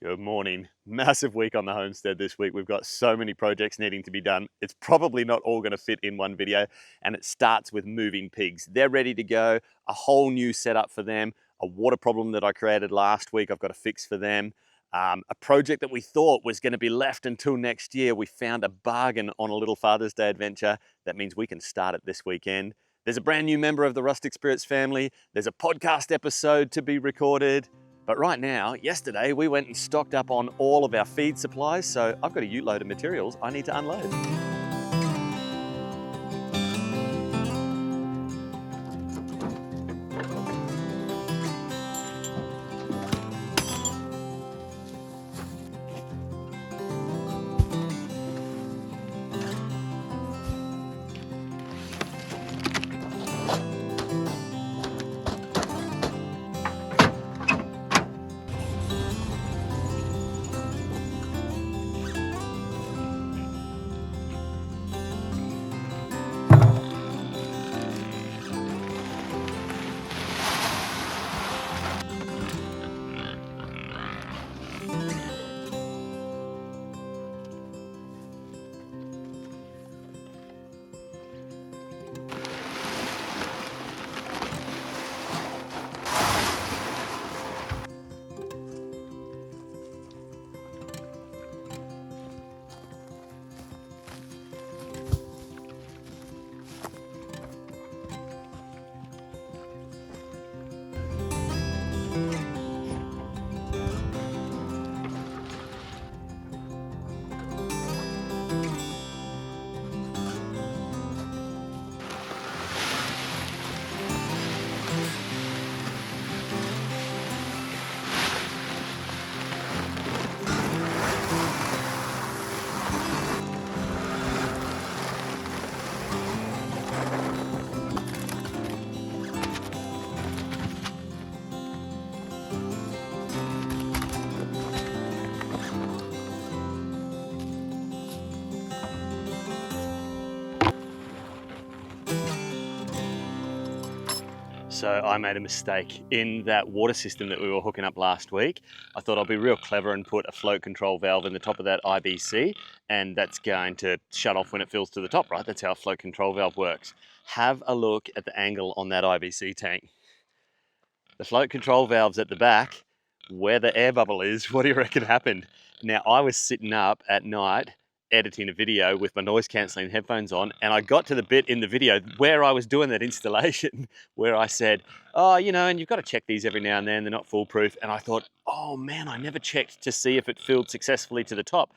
Good morning. Massive week on the homestead this week. We've got so many projects needing to be done. It's probably not all going to fit in one video, and it starts with moving pigs. They're ready to go. A whole new setup for them. A water problem that I created last week, I've got to fix for them. A project that we thought was going to be left until next year. We found a bargain on a little Father's Day adventure. That means we can start it this weekend. There's a brand new member of the Rustic Spirits family. There's a podcast episode to be recorded. But right now, yesterday, we went and stocked up on all of our feed supplies, so I've got a ute load of materials I need to unload. So I made a mistake in that water system that we were hooking up last week. I thought I'd be real clever and put a float control valve in the top of that IBC, and that's going to shut off when it fills to the top, right? That's how a float control valve works. Have a look at the angle on that IBC tank. The float control valve's at the back, where the air bubble is. What do you reckon happened? Now, I was sitting up at night editing a video with my noise cancelling headphones on, and I got to the bit in the video where I was doing that installation where I said, oh, you know, and you've got to check these every now and then, they're not foolproof. And I thought, oh man, I never checked to see if it filled successfully to the top.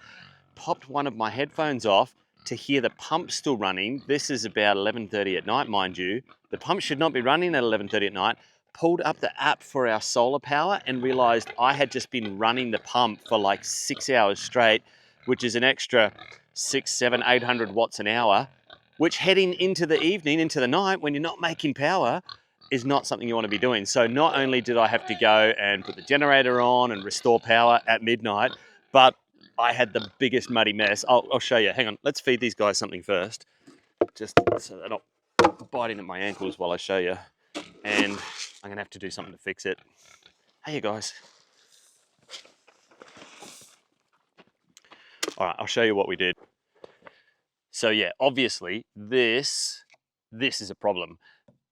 Popped one of my headphones off to hear the pump still running. This is about 11:30 at night, mind you. The pump should not be running at 11:30 at night. Pulled up the app for our solar power and realized I had just been running the pump for like 6 hours straight, which is an extra 600, 700, 800 watts an hour, which heading into the evening, into the night, when you're not making power, is not something you want to be doing. So not only did I have to go and put the generator on and restore power at midnight, but I had the biggest muddy mess. I'll show you. Hang on. Let's feed these guys something first, just so they're not biting at my ankles while I show you. And I'm going to have to do something to fix it. Hey, you guys. All right, I'll show you what we did. So yeah, obviously this is a problem.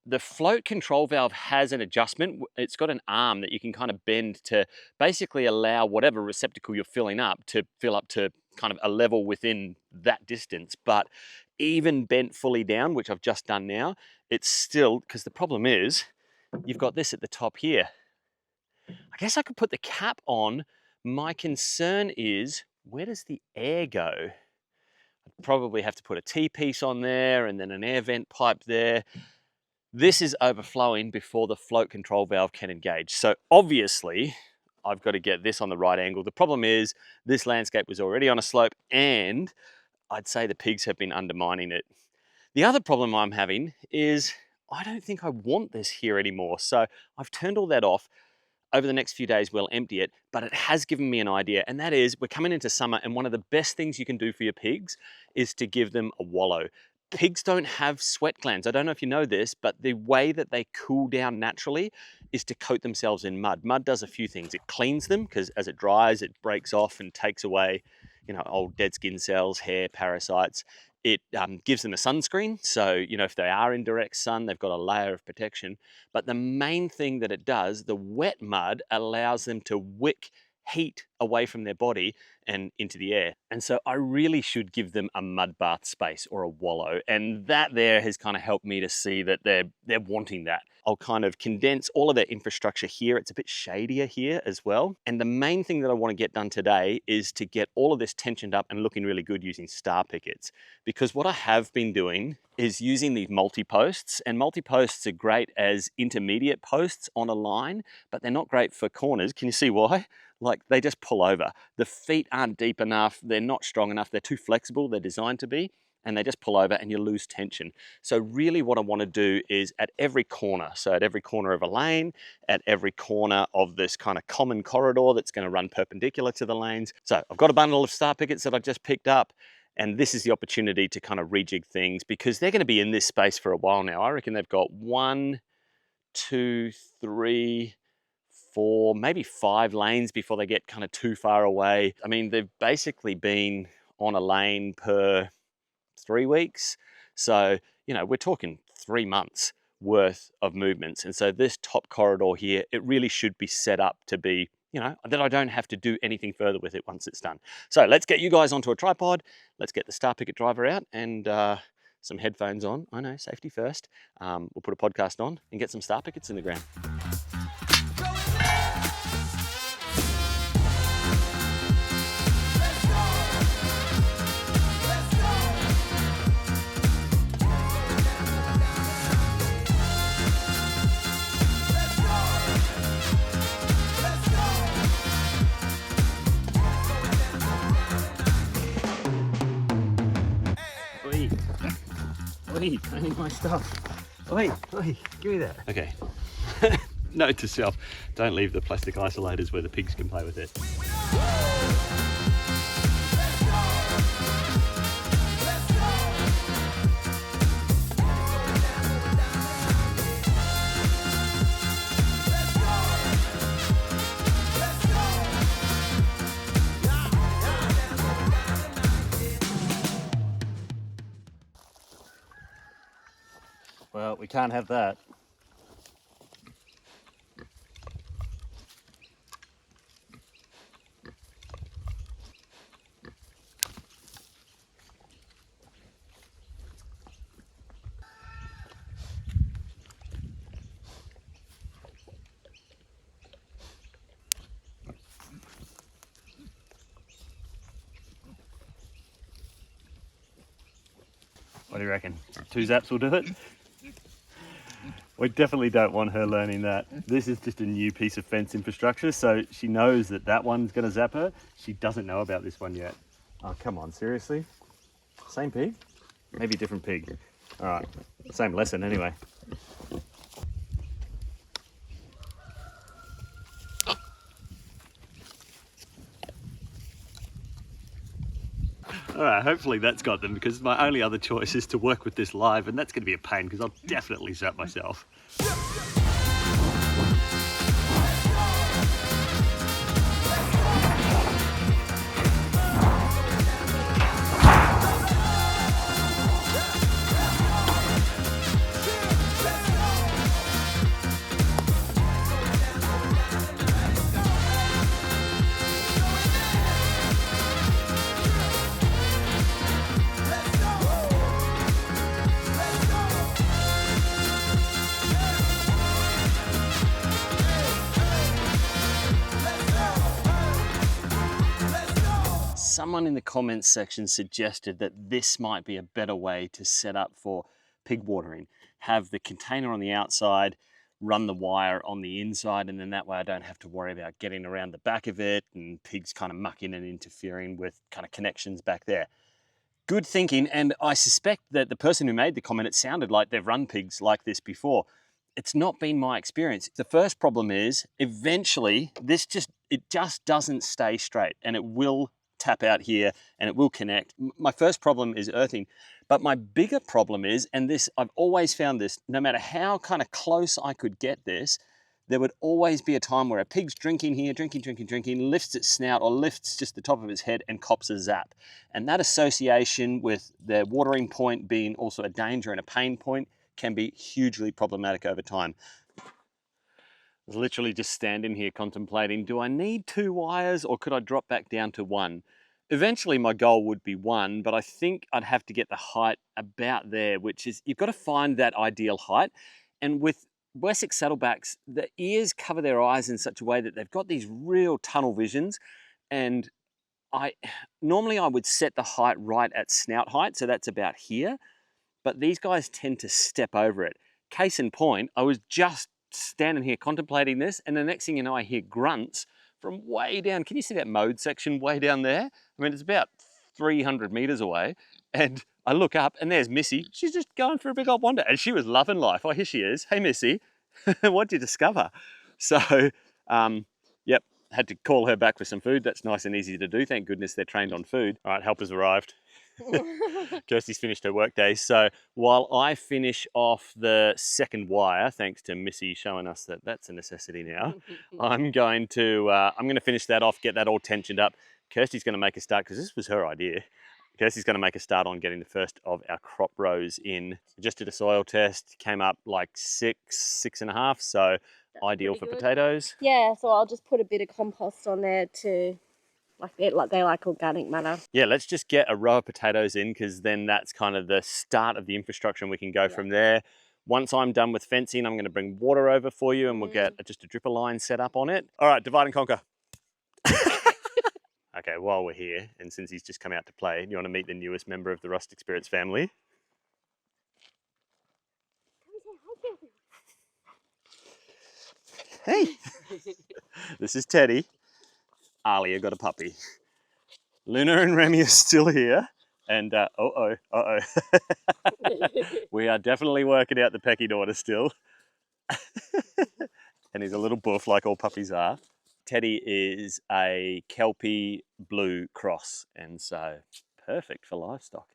The float control valve has an adjustment. It's got an arm that you can kind of bend to basically allow whatever receptacle you're filling up to fill up to kind of a level within that distance. But even bent fully down, which I've just done now, it's still, because the problem is you've got this at the top here. I guess I could put the cap on. My concern is, where does the air go? I'd probably have to put a T-piece on there and then an air vent pipe there. This is overflowing before the float control valve can engage. So obviously, I've got to get this on the right angle. The problem is this landscape was already on a slope, and I'd say the pigs have been undermining it. The other problem I'm having is I don't think I want this here anymore. So I've turned all that off. Over the next few days, we'll empty it, but it has given me an idea, and that is we're coming into summer, and one of the best things you can do for your pigs is to give them a wallow. Pigs don't have sweat glands. I don't know if you know this, but the way that they cool down naturally is to coat themselves in mud. Mud does a few things. It cleans them because as it dries, it breaks off and takes away, old dead skin cells, hair, parasites. It gives them a sunscreen. So, if they are in direct sun, they've got a layer of protection. But the main thing that it does, the wet mud allows them to wick heat away from their body and into the air. And so I really should give them a mud bath space or a wallow. And that there has kind of helped me to see that they're wanting that. I'll kind of condense all of their infrastructure here. It's a bit shadier here as well. And the main thing that I want to get done today is to get all of this tensioned up and looking really good using star pickets. Because what I have been doing is using these multi-posts, and multi-posts are great as intermediate posts on a line, but they're not great for corners. Can you see why? Like, they just pull over. The feet aren't deep enough, they're not strong enough, they're too flexible, they're designed to be, and they just pull over and you lose tension. So really what I want to do is at every corner, so at every corner of a lane, at every corner of this kind of common corridor that's going to run perpendicular to the lanes. So I've got a bundle of star pickets that I just picked up, and this is the opportunity to kind of rejig things because they're going to be in this space for a while now. I reckon they've got 1, 2, 3, 4, maybe 5 lanes before they get kind of too far away. I mean, they've basically been on a lane per 3 weeks. So, we're talking 3 months worth of movements. And so this top corridor here, it really should be set up to be, that I don't have to do anything further with it once it's done. So let's get you guys onto a tripod. Let's get the star picket driver out and some headphones on. I know, safety first. We'll put a podcast on and get some star pickets in the ground. Oi, I need my stuff. Oi, give me that. Okay. Note to self, don't leave the plastic isolators where the pigs can play with it. Well, we can't have that. What do you reckon? 2 zaps will do it? We definitely don't want her learning that. This is just a new piece of fence infrastructure, so she knows that that one's going to zap her. She doesn't know about this one yet. Oh, come on, seriously? Same pig? Maybe a different pig. All right, same lesson anyway. All right, hopefully that's got them because my only other choice is to work with this live, and that's going to be a pain because I'll definitely zap myself. Someone in the comments section suggested that this might be a better way to set up for pig watering. Have the container on the outside, run the wire on the inside, and then that way I don't have to worry about getting around the back of it and pigs kind of mucking and interfering with kind of connections back there. Good thinking, and I suspect that the person who made the comment, it sounded like they've run pigs like this before. It's not been my experience. The first problem is eventually it just doesn't stay straight, and it will tap out here and it will connect. My first problem is earthing, but my bigger problem is, and this, I've always found this, no matter how kind of close I could get this, there would always be a time where a pig's drinking here, drinking, lifts its snout or lifts just the top of its head and cops a zap. And that association with the watering point being also a danger and a pain point can be hugely problematic over time. I was literally just standing here contemplating, do I need 2 wires or could I drop back down to 1? Eventually my goal would be 1, but I think I'd have to get the height about there, which is, you've got to find that ideal height. And with Wessex saddlebacks, the ears cover their eyes in such a way that they've got these real tunnel visions. And normally I would set the height right at snout height, so that's about here. But these guys tend to step over it. Case in point, I was just standing here contemplating this, and the next thing you know, I hear grunts from way down. Can you see that mode section way down there? I mean, it's about 300 meters away. And I look up and there's Missy. She's just going for a big old wander. And she was loving life. Oh, here she is. Hey, Missy, what'd you discover? So, yep, had to call her back for some food. That's nice and easy to do. Thank goodness they're trained on food. All right, helper's arrived. Kirsty's finished her work day. So while I finish off the second wire, thanks to Missy showing us that that's a necessity now, I'm going to finish that off, get that all tensioned up. Kirsty's going to make a start, because this was her idea. Kirsty's going to make a start on getting the first of our crop rows in. Just did a soil test, came up like 6.5, so that's ideal for good potatoes. Yeah, so I'll just put a bit of compost on there to, they like organic matter. Yeah, let's just get a row of potatoes in, because then that's kind of the start of the infrastructure and we can go from there. Once I'm done with fencing, I'm going to bring water over for you and we'll get just a dripper line set up on it. All right, divide and conquer. Okay, while we're here, and since he's just come out to play, you want to meet the newest member of the Rustic Spirits family? Hey! This is Teddy. Alia got a puppy. Luna and Remy are still here. And, we are definitely working out the pecking order still. And he's a little boof like all puppies are. Teddy is a Kelpie blue cross, and so perfect for livestock.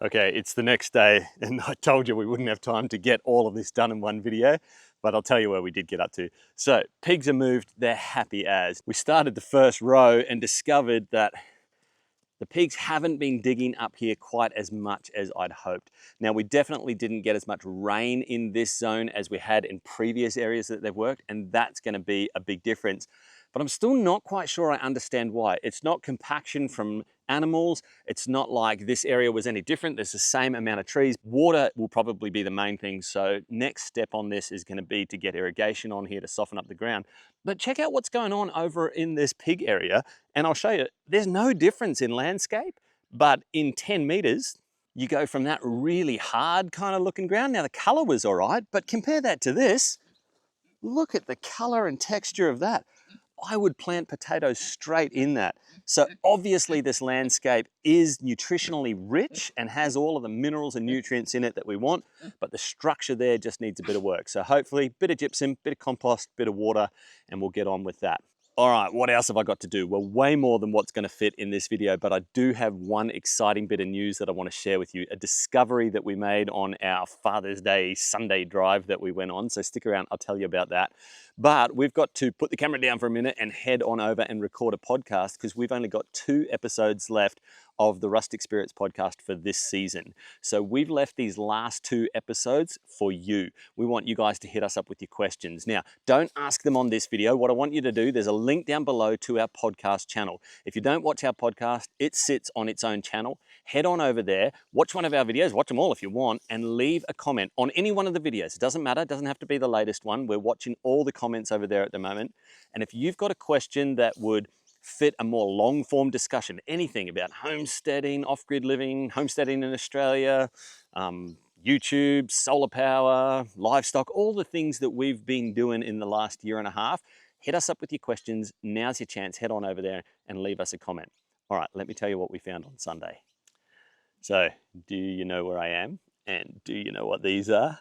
Okay, it's the next day, and I told you we wouldn't have time to get all of this done in one video, but I'll tell you where we did get up to. So, pigs are moved, they're happy as. We started the first row and discovered that the pigs haven't been digging up here quite as much as I'd hoped. Now, we definitely didn't get as much rain in this zone as we had in previous areas that they've worked, and that's going to be a big difference. But I'm still not quite sure I understand why. It's not compaction from animals. It's not like this area was any different. There's the same amount of trees. Water will probably be the main thing. So next step on this is going to be to get irrigation on here to soften up the ground. But check out what's going on over in this pig area. And I'll show you, there's no difference in landscape, but in 10 meters, you go from that really hard kind of looking ground. Now the color was all right, but compare that to this. Look at the color and texture of that. I would plant potatoes straight in that. So obviously this landscape is nutritionally rich and has all of the minerals and nutrients in it that we want, but the structure there just needs a bit of work. So hopefully a bit of gypsum, bit of compost, bit of water, and we'll get on with that. All right, what else have I got to do? Well, way more than what's going to fit in this video, but I do have one exciting bit of news that I want to share with you, a discovery that we made on our Father's Day Sunday drive that we went on. So stick around, I'll tell you about that. But we've got to put the camera down for a minute and head on over and record a podcast because we've only got 2 episodes left of the Rustic Spirits podcast for this season. So we've left these last 2 episodes for you. We want you guys to hit us up with your questions. Now, don't ask them on this video. What I want you to do, there's a link down below to our podcast channel. If you don't watch our podcast, it sits on its own channel. Head on over there, watch one of our videos, watch them all if you want, and leave a comment on any one of the videos. It doesn't matter, it doesn't have to be the latest one. We're watching all the comments over there at the moment. And if you've got a question that would fit a more long form discussion, anything about homesteading, off-grid living, homesteading in Australia, YouTube, solar power, livestock, all the things that we've been doing in the last year and a half, hit us up with your questions. Now's your chance. Head on over there and leave us a comment. All right, let me tell you what we found on Sunday. So, do you know where I am? And do you know what these are?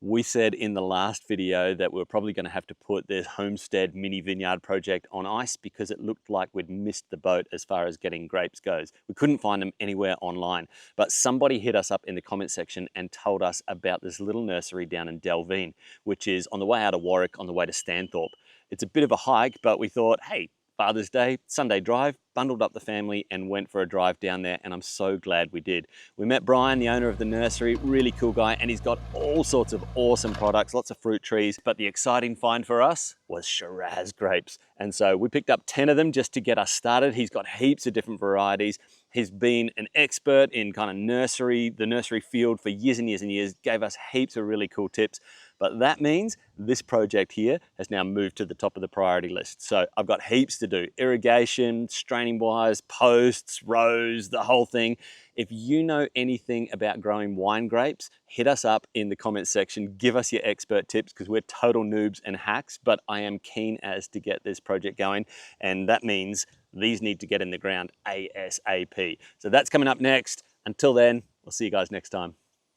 We said in the last video that we were probably going to have to put this Homestead mini vineyard project on ice because it looked like we'd missed the boat as far as getting grapes goes. We couldn't find them anywhere online, but somebody hit us up in the comment section and told us about this little nursery down in Delvine, which is on the way out of Warwick on the way to Stanthorpe. It's a bit of a hike, but we thought, hey, Father's Day, Sunday drive, bundled up the family and went for a drive down there, and I'm so glad we did. We met Brian, the owner of the nursery, really cool guy, and he's got all sorts of awesome products, lots of fruit trees, but the exciting find for us was Shiraz grapes. And so we picked up 10 of them just to get us started. He's got heaps of different varieties. He's been an expert in kind of the nursery field for years and years and years, gave us heaps of really cool tips. But that means this project here has now moved to the top of the priority list. So I've got heaps to do. Irrigation, straining wires, posts, rows, the whole thing. If you know anything about growing wine grapes, hit us up in the comments section. Give us your expert tips because we're total noobs and hacks, but I am keen as to get this project going. And that means these need to get in the ground ASAP. So that's coming up next. Until then, we'll see you guys next time.